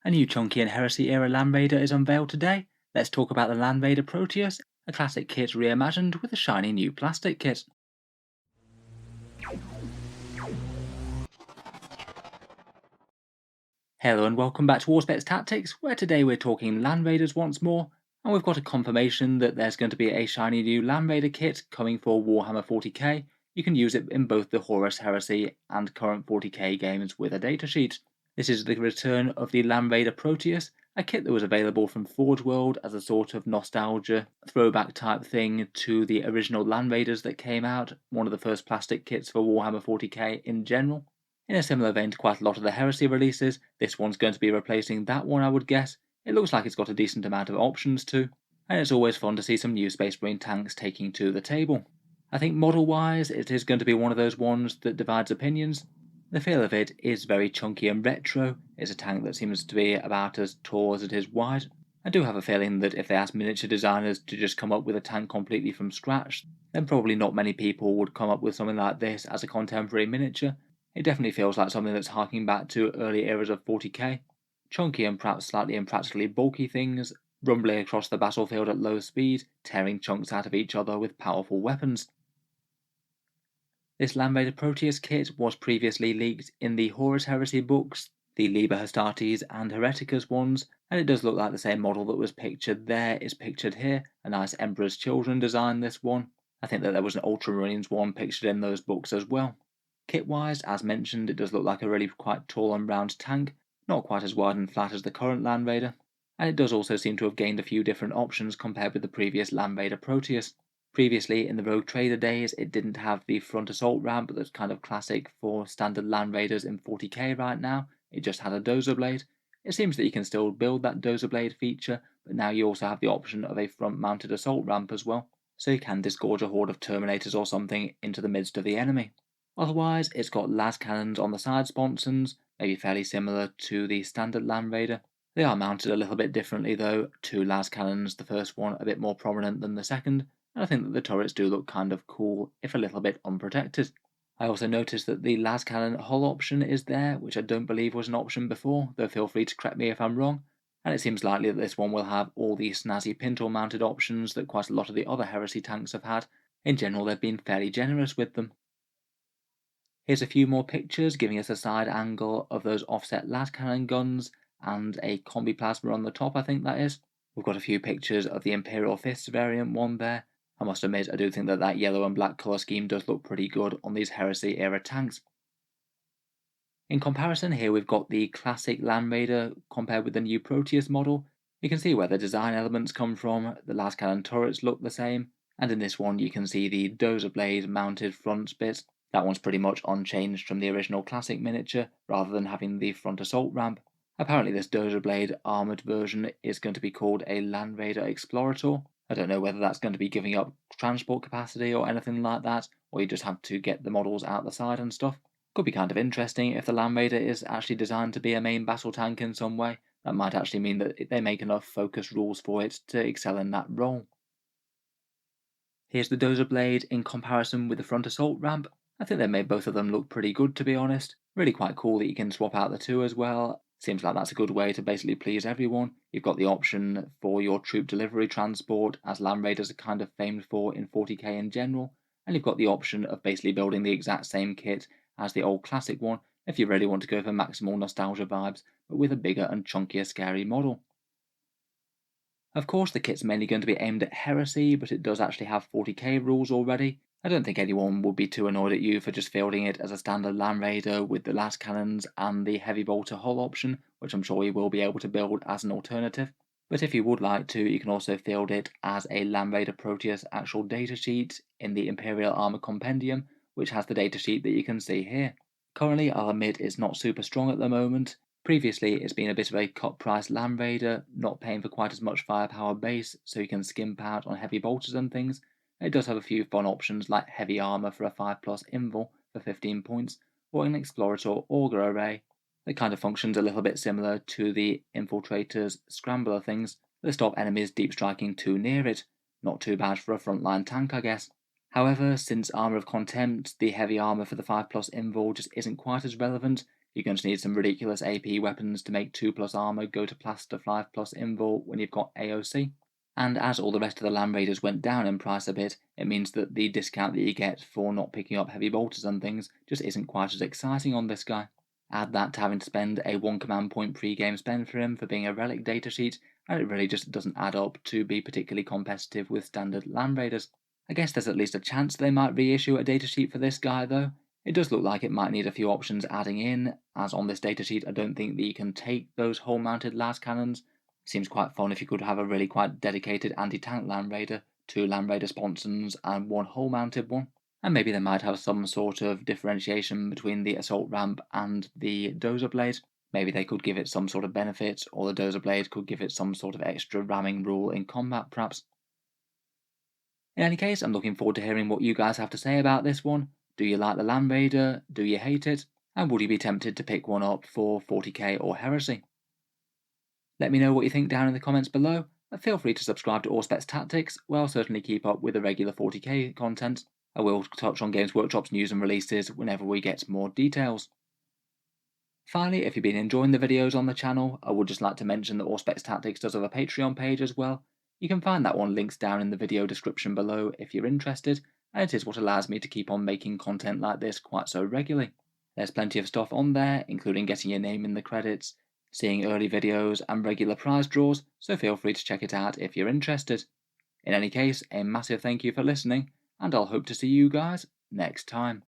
A new chunky and heresy era Land Raider is unveiled today. Let's talk about the Land Raider Proteus, a classic kit reimagined with a shiny new plastic kit. Hello and welcome back to Warspecs Tactics, where today we're talking Land Raiders once more, and we've got a confirmation that there's going to be a shiny new Land Raider kit coming for Warhammer 40k. You can use it in both the Horus Heresy and current 40k games with a datasheet. This is the return of the Land Raider Proteus, a kit that was available from Forge World as a sort of nostalgia throwback type thing to the original Land Raiders that came out, one of the first plastic kits for Warhammer 40k in general. In a similar vein to quite a lot of the Heresy releases, this one's going to be replacing that one, I would guess. It looks like it's got a decent amount of options too, and it's always fun to see some new Space Marine tanks taking to the table. I think model-wise, it is going to be one of those ones that divides opinions. The feel of it is very chunky and retro. It's a tank that seems to be about as tall as it is wide. I do have a feeling that if they asked miniature designers to just come up with a tank completely from scratch, then probably not many people would come up with something like this as a contemporary miniature. It definitely feels like something that's harking back to early eras of 40k. Chunky and perhaps slightly impractically bulky things, rumbling across the battlefield at low speed, tearing chunks out of each other with powerful weapons. This Land Raider Proteus kit was previously leaked in the Horus Heresy books, the Liber Astartes and Hereticus ones, and it does look like the same model that was pictured there is pictured here, a nice Emperor's Children design this one. I think that there was an Ultramarines one pictured in those books as well. Kit-wise, as mentioned, it does look like a really quite tall and round tank, not quite as wide and flat as the current Land Raider, and it does also seem to have gained a few different options compared with the previous Land Raider Proteus. Previously, in the Rogue Trader days, it didn't have the front assault ramp that's kind of classic for standard Land Raiders in 40k right now. It just had a dozer blade. It seems that you can still build that dozer blade feature, but now you also have the option of a front-mounted assault ramp as well, so you can disgorge a horde of Terminators or something into the midst of the enemy. Otherwise, it's got las cannons on the side sponsons, maybe fairly similar to the standard Land Raider. They are mounted a little bit differently though, two las cannons, the first one a bit more prominent than the second, and I think that the turrets do look kind of cool, if a little bit unprotected. I also noticed that the las cannon hull option is there, which I don't believe was an option before, though feel free to correct me if I'm wrong, and it seems likely that this one will have all the snazzy pintle mounted options that quite a lot of the other Heresy tanks have had. In general, they've been fairly generous with them. Here's a few more pictures giving us a side angle of those offset las cannon guns and a combi plasma on the top, I think that is. We've got a few pictures of the Imperial Fists variant one there. I must admit, I do think that that yellow and black colour scheme does look pretty good on these Heresy era tanks. In comparison, here we've got the classic Land Raider compared with the new Proteus model. You can see where the design elements come from, the las cannon turrets look the same, and in this one you can see the dozer blade mounted front bit. That one's pretty much unchanged from the original classic miniature, rather than having the front assault ramp. Apparently this dozer blade armoured version is going to be called a Land Raider Explorator. I don't know whether that's going to be giving up transport capacity or anything like that, or you just have to get the models out the side and stuff. Could be kind of interesting if the Land Raider is actually designed to be a main battle tank in some way. That might actually mean that they make enough focus rules for it to excel in that role. Here's the dozer blade in comparison with the front assault ramp. I think they made both of them look pretty good, to be honest. Really quite cool that you can swap out the two as well. Seems like that's a good way to basically please everyone. You've got the option for your troop delivery transport, as Land Raiders are kind of famed for in 40k in general, and you've got the option of basically building the exact same kit as the old classic one if you really want to go for maximal nostalgia vibes, but with a bigger and chunkier scary model. Of course, the kit's mainly going to be aimed at Heresy, but it does actually have 40k rules already. I don't think anyone would be too annoyed at you for just fielding it as a standard Land Raider with the las cannons and the heavy bolter hull option, which I'm sure you will be able to build as an alternative. But if you would like to, you can also field it as a Land Raider Proteus actual datasheet in the Imperial Armour Compendium, which has the datasheet that you can see here. Currently, I'll admit it's not super strong at the moment. Previously, it's been a bit of a cut-price Land Raider, not paying for quite as much firepower base, so you can skimp out on heavy bolters and things. It does have a few fun options like heavy armour for a 5+ invul for 15 points, or an Explorator Auger array that kind of functions a little bit similar to the Infiltrator's Scrambler things that stop enemies deep striking too near it. Not too bad for a frontline tank, I guess. However, since Armour of Contempt, the heavy armour for the 5+ invul just isn't quite as relevant. You're going to need some ridiculous AP weapons to make 2+ armor go to plaster 5+ invul when you've got AOC. And as all the rest of the Land Raiders went down in price a bit, it means that the discount that you get for not picking up heavy bolters and things just isn't quite as exciting on this guy. Add that to having to spend a 1 command point pre-game spend for him for being a relic datasheet, and it really just doesn't add up to be particularly competitive with standard Land Raiders. I guess there's at least a chance they might reissue a datasheet for this guy though. It does look like it might need a few options adding in, as on this datasheet I don't think that you can take those hull-mounted las cannons. Seems quite fun if you could have a really quite dedicated anti-tank Land Raider, 2 Land Raider sponsons and 1 hull-mounted one. And maybe they might have some sort of differentiation between the assault ramp and the dozer blade. Maybe they could give it some sort of benefit, or the dozer blade could give it some sort of extra ramming rule in combat perhaps. In any case, I'm looking forward to hearing what you guys have to say about this one. Do you like the Land Raider? Do you hate it? And would you be tempted to pick one up for 40k or heresy? Let me know what you think down in the comments below, and feel free to subscribe to Auspex Tactics, where I'll certainly keep up with the regular 40k content. I will touch on Games Workshop's news and releases whenever we get more details. Finally, if you've been enjoying the videos on the channel, I would just like to mention that Auspex Tactics does have a Patreon page as well. You can find that one linked down in the video description below if you're interested, and it is what allows me to keep on making content like this quite so regularly. There's plenty of stuff on there, including getting your name in the credits, seeing early videos and regular prize draws, so feel free to check it out if you're interested. In any case, a massive thank you for listening, and I'll hope to see you guys next time.